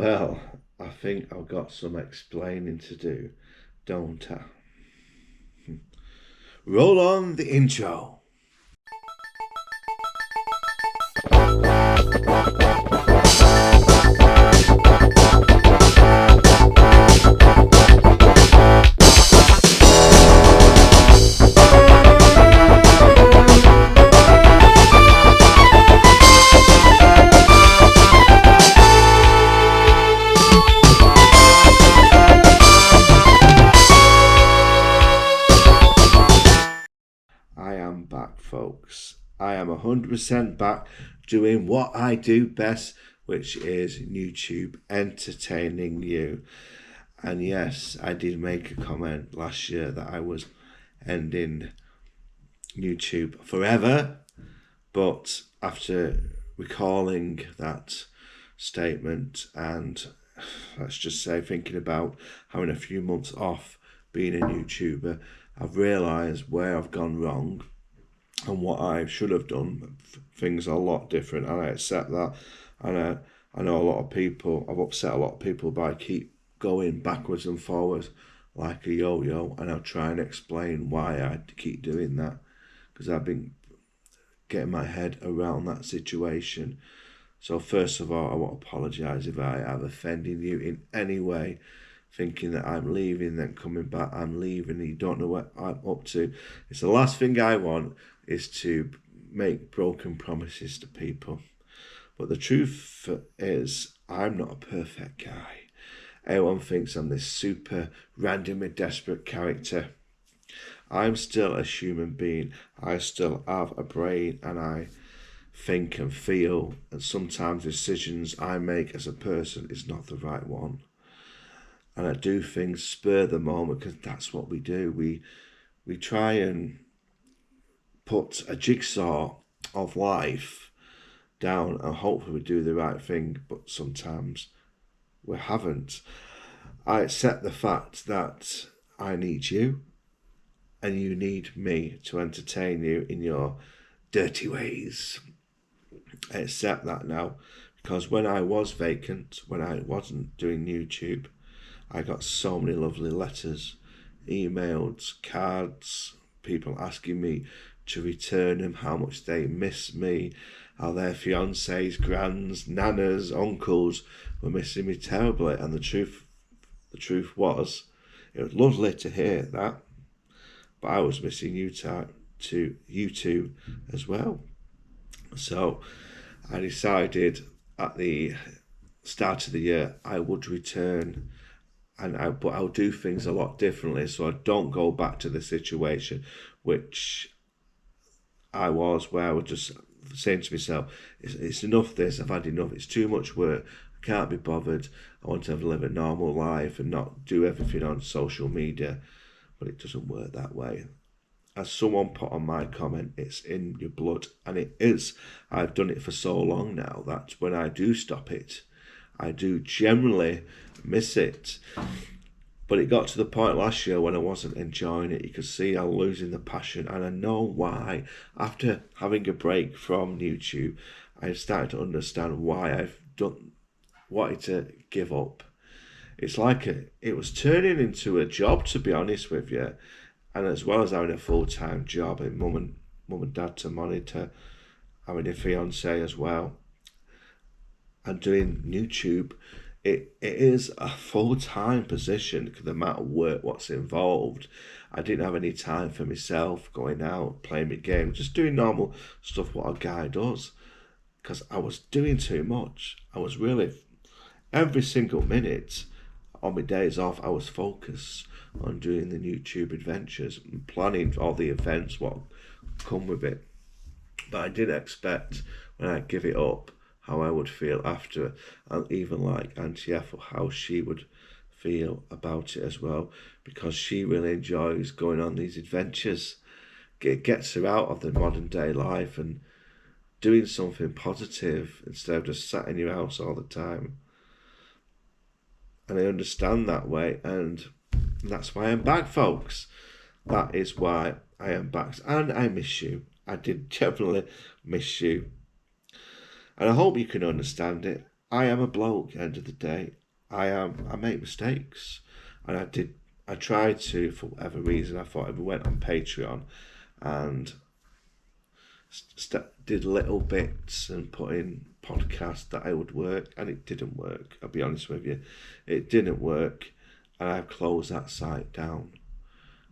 Well, I think I've got some explaining to do, don't I? Roll on the intro. I am back, folks. I am 100% back doing what I do best, which is YouTube entertaining you. And yes, I did make a comment last year that I was ending YouTube forever. But after recalling that statement and let's just say thinking about having a few months off being a YouTuber, I've realised where I've gone wrong and what I should have done. Things are a lot different, and I accept that. And I know a lot of people, I've upset a lot of people by keep going backwards and forwards like a yo-yo, and I'll try and explain why I keep doing that, because I've been getting my head around that situation. So first of all, I want to apologise if I have offended you in any way, thinking that I'm leaving, then coming back, I'm leaving, and you don't know what I'm up to. It's the last thing I want is to make broken promises to people. But the truth is, I'm not a perfect guy. Everyone thinks I'm this super randomly desperate character. I'm still a human being. I still have a brain, and I think and feel, and sometimes decisions I make as a person is not the right one. And I do things spur the moment, because that's what we do. We try and put a jigsaw of life down and hopefully we do the right thing, but sometimes we haven't. I accept the fact that I need you and you need me to entertain you in your dirty ways. I accept that now, because when I was vacant, when I wasn't doing YouTube, I got so many lovely letters, emails, cards, people asking me to return them, how much they miss me, how their fiancés, grands, nanas, uncles were missing me terribly. And the truth was, it was lovely to hear that, but I was missing you two as well. So I decided at the start of the year I would return, but I'll do things a lot differently, so I don't go back to the situation which I was, where I was just saying to myself, it's enough this, I've had enough, it's too much work, I can't be bothered, I want to live a normal life and not do everything on social media. But it doesn't work that way. As someone put on my comment, it's in your blood, and it is. I've done it for so long now that when I do stop it, I do generally miss it. But it got to the point last year when I wasn't enjoying it. You could see I was losing the passion, and I know why. After having a break from YouTube, I started to understand why I've wanted to give up. It's like it was turning into a job, to be honest with you. And as well as having a full-time job and mum and dad to monitor, having a fiance as well, and doing YouTube, it is a full-time position because the amount of work what's involved. I didn't have any time for myself, going out, playing my game, just doing normal stuff what a guy does, because I was doing too much. I was really, every single minute on my days off, I was focused on doing the YouTube adventures and planning all the events what come with it. But I didn't expect when I give it up how I would feel after, and even like Auntie Ethel, how she would feel about it as well, because she really enjoys going on these adventures. It gets her out of the modern day life and doing something positive instead of just sat in your house all the time. And I understand that way, and that's why I'm back, folks. That is why I am back. And I miss you. I did definitely miss you. And I hope you can understand it. I am a bloke. End of the day, I make mistakes, and I tried to, for whatever reason. I thought I went on Patreon and did little bits and put in podcasts that I would work, and it didn't work. I'll be honest with you, it didn't work, and I've closed that site down.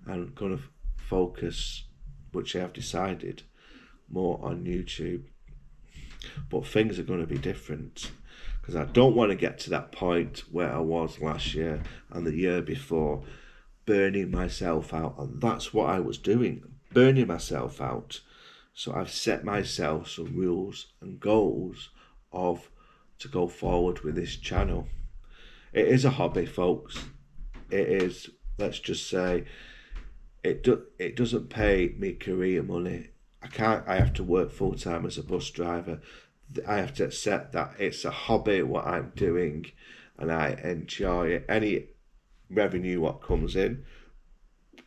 I'm going to focus, which I have decided, more on YouTube. But things are going to be different, because I don't want to get to that point where I was last year and the year before, burning myself out. And that's what I was doing, burning myself out. So I've set myself some rules and goals to go forward with this channel. It is a hobby, folks. It is, let's just say, it doesn't pay me career money. I have to work full time as a bus driver. I have to accept that it's a hobby, what I'm doing, and I enjoy it. Any revenue what comes in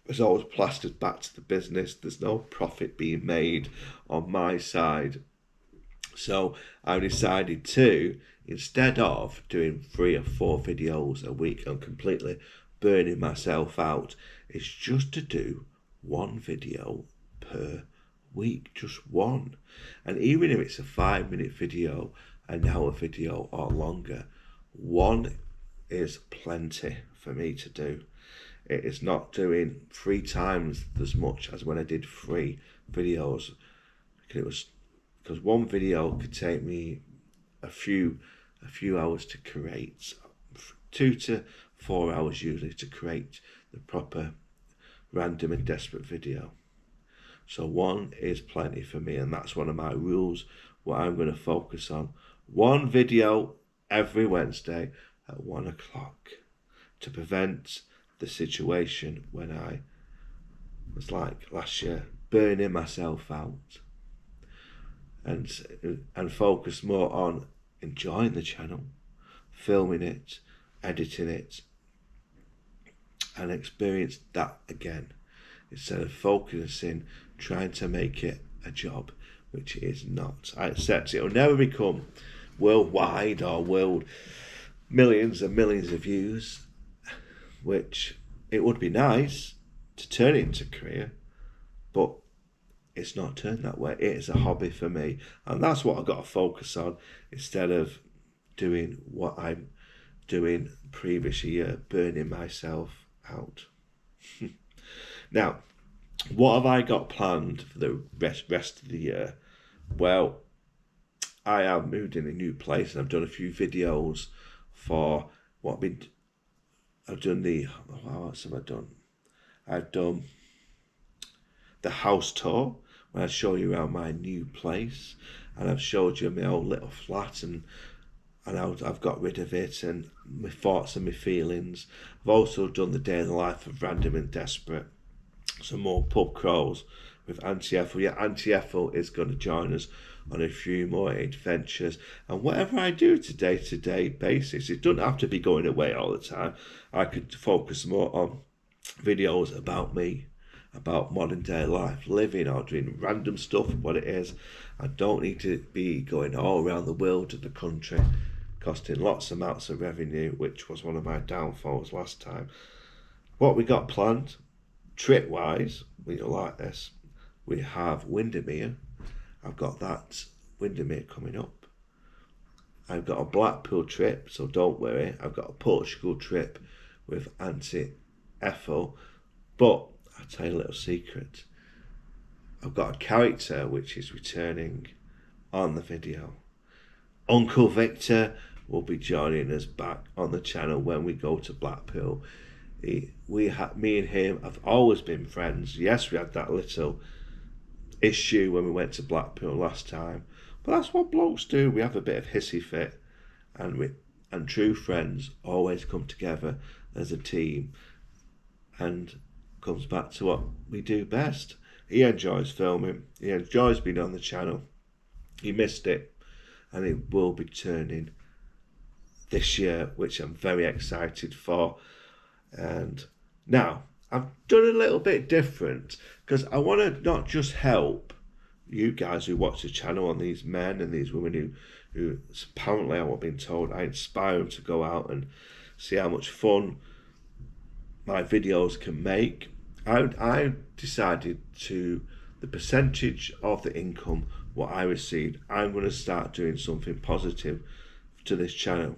is always plastered back to the business. There's no profit being made on my side. So I decided to, instead of doing 3 or 4 videos a week and completely burning myself out, is just to do 1 video per week, just 1. And even if it's a 5-minute video, an hour video or longer, 1 is plenty for me to do. It is not doing 3 times as much as when I did 3 videos, because 1 video could take me a few hours to create, 2 to 4 hours usually to create the proper random and desperate video. So 1 is plenty for me, and that's one of my rules, what I'm going to focus on. 1 video every Wednesday at 1 o'clock to prevent the situation when I was like last year, burning myself out, and focus more on enjoying the channel, filming it, editing it, and experience that again, instead of focusing trying to make it a job, which it is not. I accept it will never become worldwide or world millions and millions of views, which it would be nice to turn it into a career, but it's not turned that way. It is a hobby for me, and that's what I've got to focus on, instead of doing what I'm doing previous year, burning myself out. Now, what have I got planned for the rest of the year? Well, I have moved in a new place, and I've done a few videos for what I've done what else have I done? I've done the house tour, when I show you around my new place, and I've showed you my old little flat, and I've got rid of it, and my thoughts and my feelings. I've also done the day in the life of Random and Desperate, some more pub crawls with Auntie Ethel. Yeah, Auntie Ethel is going to join us on a few more adventures, and whatever I do to day-to-day basis, it doesn't have to be going away all the time. I could focus more on videos about me, about modern day life, living or doing random stuff, what it is. I don't need to be going all around the world to the country, costing lots of amounts of revenue, which was one of my downfalls last time. What we got planned, trip-wise, you'll like this, we have Windermere. I've got that Windermere coming up. I've got a Blackpool trip, so don't worry. I've got a Portugal trip with Auntie Ethel, but I'll tell you a little secret. I've got a character which is returning on the video. Uncle Victor will be joining us back on the channel when we go to Blackpool. Me and him have always been friends. Yes, we had that little issue when we went to Blackpool last time, but that's what blokes do. We have a bit of hissy fit, and true friends always come together as a team, and comes back to what we do best. He enjoys filming, he enjoys being on the channel, he missed it, and it will be turning this year, which I'm very excited for. And now I've done a little bit different, because I want to not just help you guys who watch the channel, and these men and these women who who apparently, I've been told, I inspire them to go out and see how much fun my videos can make. I decided to, the percentage of the income what I received, I'm going to start doing something positive to this channel.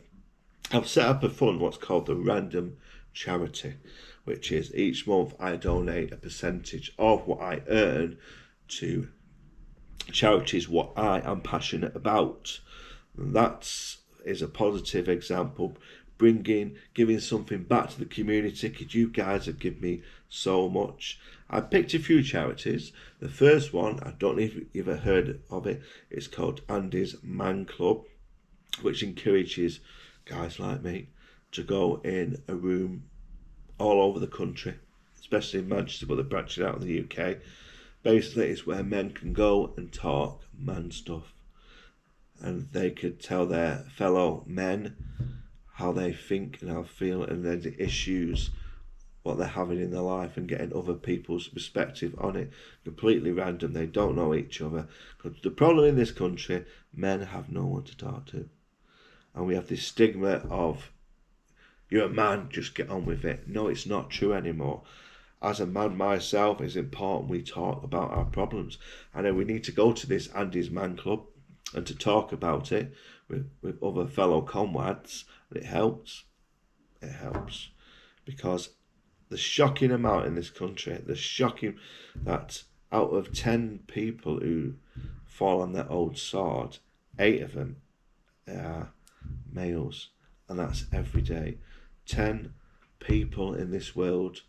I've set up a fund, what's called the Random Charity, which is each month I donate a percentage of what I earn to charities what I am passionate about. That is a positive example, giving something back to the community, because you guys have given me so much. I picked a few charities. The first one, I don't know if you've ever heard of it, it's called Andy's Man Club, which encourages guys like me to go in a room all over the country, especially in Manchester, but they're branching out in the UK. Basically, it's where men can go and talk man stuff, and they could tell their fellow men how they think and how they feel, and then the issues what they're having in their life, and getting other people's perspective on it. Completely random, they don't know each other. Because the problem in this country, men have no one to talk to, and we have this stigma of, you're a man, just get on with it. No, it's not true anymore. As a man myself, it's important we talk about our problems. And then we need to go to this Andy's Man Club and to talk about it with other fellow comrades. And it helps. It helps. Because the shocking amount in this country, the shocking that out of 10 people who fall on their old sword, 8 of them are males. And that's every day. 10 people in this world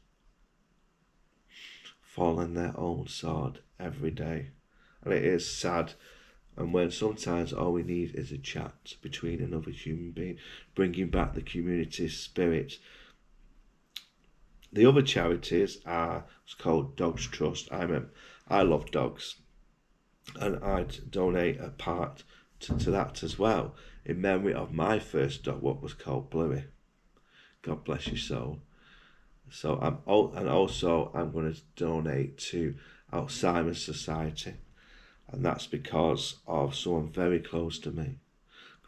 fall on their own sword every day. And it is sad. And when sometimes all we need is a chat between another human being, bringing back the community spirit. The other charities are, it's called Dogs Trust. I love dogs, and I'd donate a part to that as well, in memory of my first dog, what was called Bluey. God bless your soul. So I'm going to donate to Alzheimer's Society, and that's because of someone very close to me,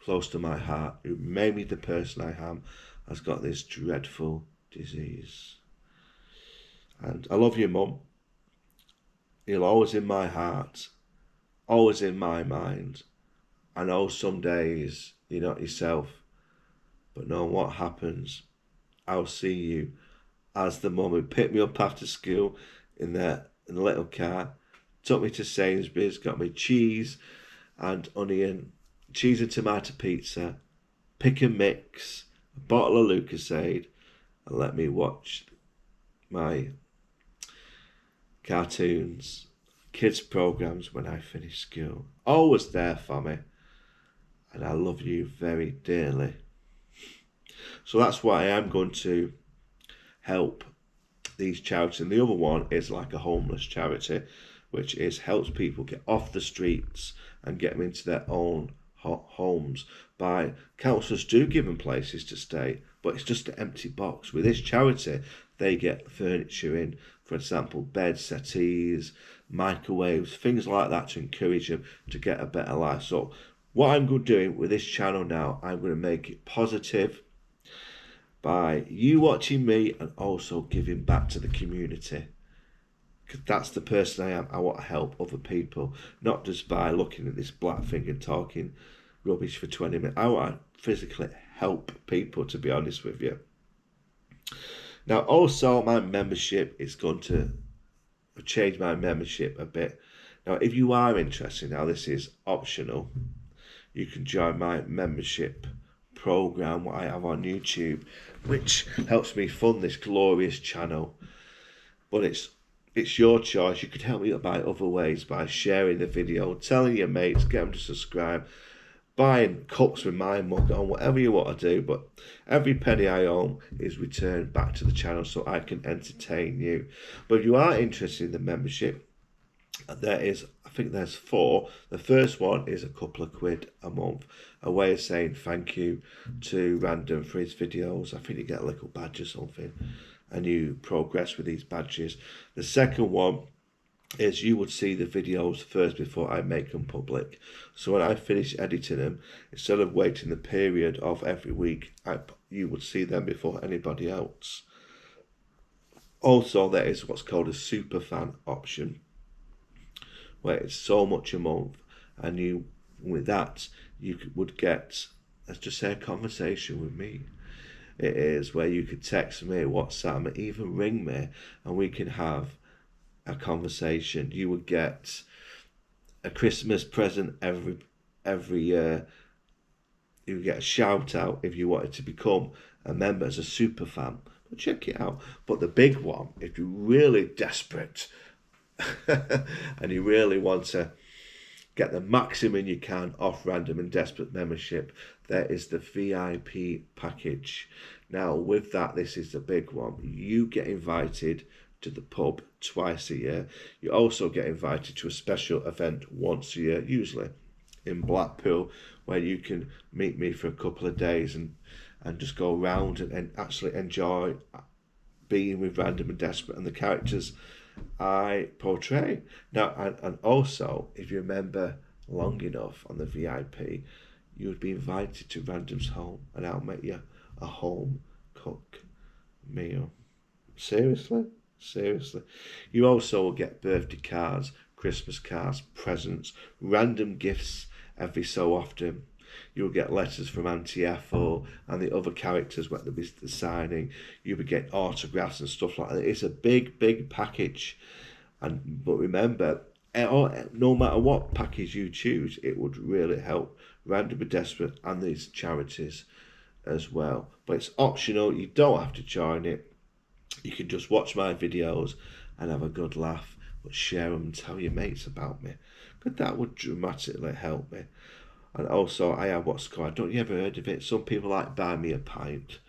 close to my heart, who made me the person I am, has got this dreadful disease. And I love you, Mum. You're always in my heart, always in my mind. I know some days you're not yourself, but no, what happens, I'll see you as the mum who picked me up after school in the little car, took me to Sainsbury's, got me cheese and onion, cheese and tomato pizza, pick and mix, a bottle of Lucasade, and let me watch my cartoons, kids programs when I finish school. Always there for me, and I love you very dearly. So that's why I am going to help these charities. And the other one is like a homeless charity, which is helps people get off the streets and get them into their own homes. By councils do give them places to stay, but it's just an empty box. With this charity, they get furniture in, for example, beds, settees, microwaves, things like that, to encourage them to get a better life. So what I'm going to do with this channel now, I'm going to make it positive by you watching me and also giving back to the community. Because that's the person I am. I want to help other people, not just by looking at this black thing and talking rubbish for 20 minutes. I want to physically help people, to be honest with you. Now, also, my membership is going to change my membership a bit. Now, if you are interested, now this is optional, you can join my membership program what I have on YouTube, which helps me fund this glorious channel. But it's your choice. You could help me by other ways, by sharing the video, telling your mates, get them to subscribe, buying cups with my mug on, whatever you want to do. But every penny I own is returned back to the channel so I can entertain you. But if you are interested in the membership, there is, I think there's 4. The first one is a couple of quid a month, a way of saying thank you to Random for his videos. I think you get a little badge or something, and you progress with these badges. The second one is you would see the videos first before I make them public. So when I finish editing them, instead of waiting the period of every week, you would see them before anybody else. Also, there is what's called a super fan option, where it's so much a month, and you, with that, you would get, let's just say, a conversation with me. It is where you could text me, WhatsApp me, even ring me, and we can have a conversation. You would get a Christmas present every year. You would get a shout out if you wanted to become a member as a super fan. But check it out. But the big one, if you're really desperate and you really want to get the maximum you can off Random and Desperate membership, there is the VIP package. Now, with that, this is the big one. You get invited to the pub twice a year. You also get invited to a special event once a year, usually in Blackpool, where you can meet me for a couple of days and just go around and actually enjoy being with Random and Desperate and the characters I portray. Now, and also, if you remember long enough on the VIP, you would be invited to Random's home, and I'll make you a home cook meal. Seriously? Seriously. You also will get birthday cards, Christmas cards, presents, random gifts every so often. You'll get letters from Auntie Ethel and the other characters when they'll be signing. You'll be getting autographs and stuff like that. It's a big, big package. But remember, no matter what package you choose, it would really help Random and Desperate and these charities as well. But it's optional. You don't have to join it. You can just watch my videos and have a good laugh, but share them and tell your mates about me. Because that would dramatically help me. And also, I have what's called, don't you ever heard of it? Some people like Buy Me a Pint.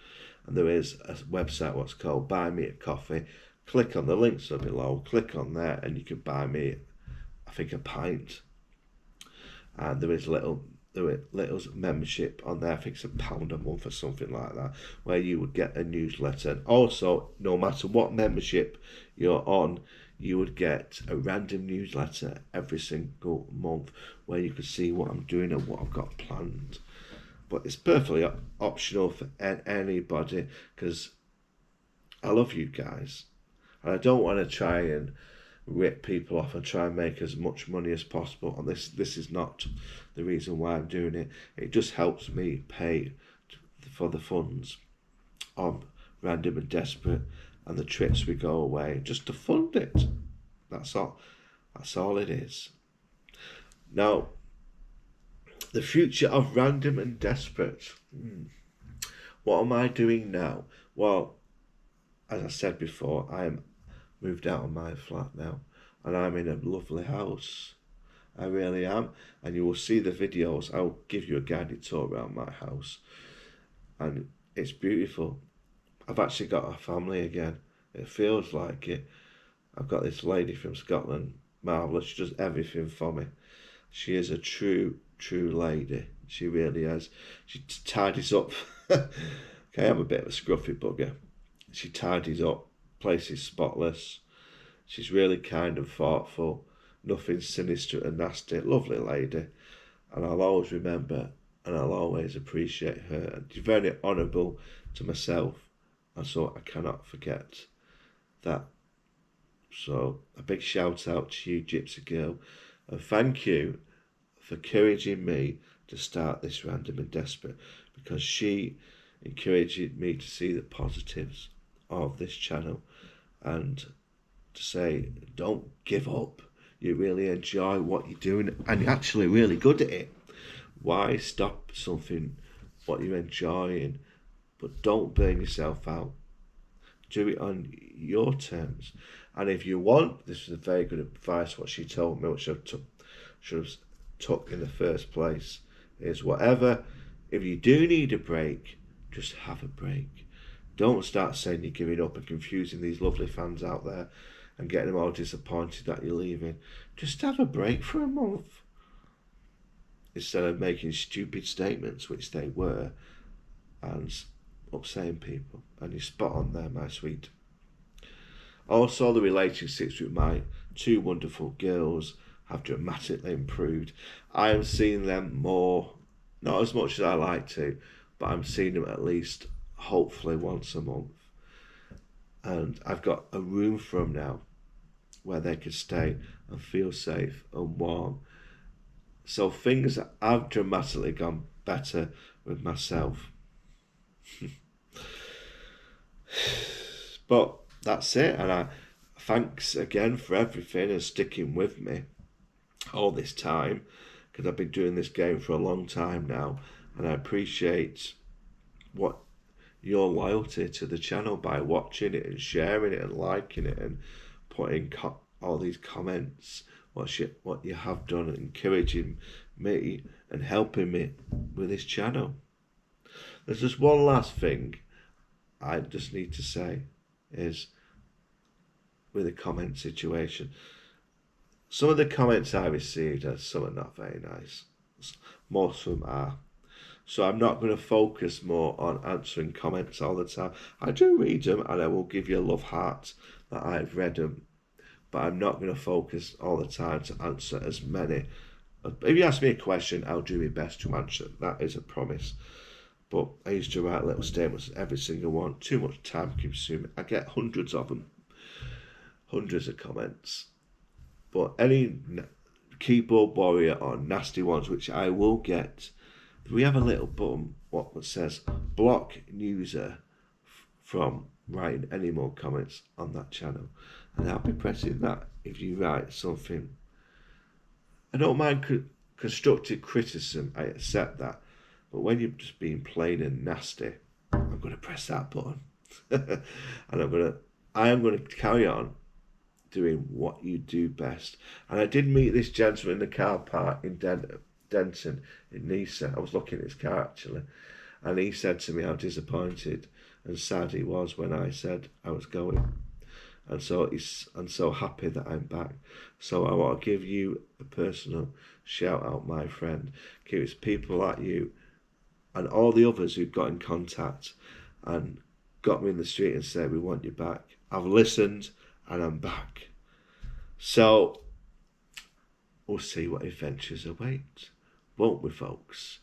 And there is a website what's called Buy Me a Coffee. Click on the links below, click on there, and you can buy me, I think, a pint. And there is little membership on there. I think it's £1 a month or something like that, where you would get a newsletter. And also, no matter what membership you're on, you would get a random newsletter every single month where you can see what I'm doing and what I've got planned. But it's perfectly optional for anybody, because I love you guys. And I don't want to try and rip people off and try and make as much money as possible. And this is not the reason why I'm doing it. It just helps me pay for the funds of Random and Desperate and the trips we go away, just to fund it. That's all. That's all it is. Now, the future of Random and Desperate. What am I doing now? Well, as I said before, I am moved out of my flat now, and I'm in a lovely house. I really am. And you will see the videos. I'll give you a guided tour around my house, and it's beautiful. I've actually got a family again. It feels like it. I've got this lady from Scotland, marvellous. She does everything for me. She is a true lady. She really is. She tidies up. Okay, I'm a bit of a scruffy bugger. She tidies up, places spotless. She's really kind and thoughtful. Nothing sinister and nasty. Lovely lady. And I'll always remember and I'll always appreciate her. And she's very honourable to myself. And so I cannot forget that. So a big shout out to you, Gypsy Girl. And thank you for encouraging me to start this Random and Desperate, because she encouraged me to see the positives of this channel and to say, don't give up. You really enjoy what you're doing and you're actually really good at it. Why stop something what you're enjoying? But don't burn yourself out. Do it on your terms. And if you want, this is a very good advice what she told me, which I should have took in the first place, is whatever, if you do need a break, just have a break. Don't start saying you're giving up and confusing these lovely fans out there and getting them all disappointed that you're leaving. Just have a break for a month, instead of making stupid statements, which they were, and upsetting people. And you're spot on there, my sweet. Also, the relationships with my two wonderful girls have dramatically improved. I am seeing them more, not as much as I like to, but I'm seeing them at least, hopefully, once a month. And I've got a room for them now where they can stay and feel safe and warm. So things have dramatically gone better with myself. But that's it, and I thanks again for everything and sticking with me all this time, because I've been doing this game for a long time now, and I appreciate what your loyalty to the channel by watching it and sharing it and liking it and putting all these comments, what you have done, encouraging me and helping me with this channel. There's just one last thing I just need to say is with the comment situation. Some of the comments I received are some are not very nice. Most of them are. So I'm not going to focus more on answering comments all the time. I do read them and I will give you a love heart that I've read them. But I'm not going to focus all the time to answer as many. If you ask me a question, I'll do my best to answer. That is a promise. But I used to write little statements, every single one. Too much time consuming. I get hundreds of them. Hundreds of comments. But any keyboard warrior or nasty ones, which I will get, we have a little button what says block user from writing any more comments on that channel. And I'll be pressing that if you write something. I don't mind constructive criticism, I accept that. But when you're just being plain and nasty, I'm going to press that button. And I am going to carry on doing what you do best. And I did meet this gentleman in the car park in Denton, in Nisa. I was looking at his car actually. And he said to me how disappointed and sad he was when I said I was going. And so I'm so happy that I'm back. So I want to give you a personal shout out, my friend. It's people like you and all the others who got in contact and got me in the street and said, we want you back. I've listened and I'm back. So we'll see what adventures await, won't we, folks?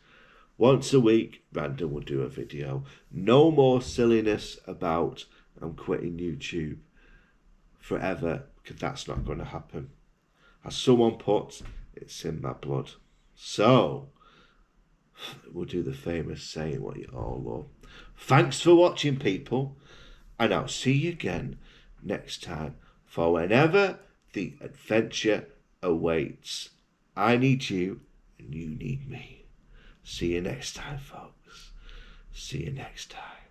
Once a week, Brandon will do a video. No more silliness about I'm quitting YouTube forever, because that's not going to happen. As someone put, it's in my blood. So we'll do the famous saying what you all love. Thanks for watching, people, and I'll see you again next time for whenever the adventure awaits. I need you and you need me. See you next time, folks. See you next time.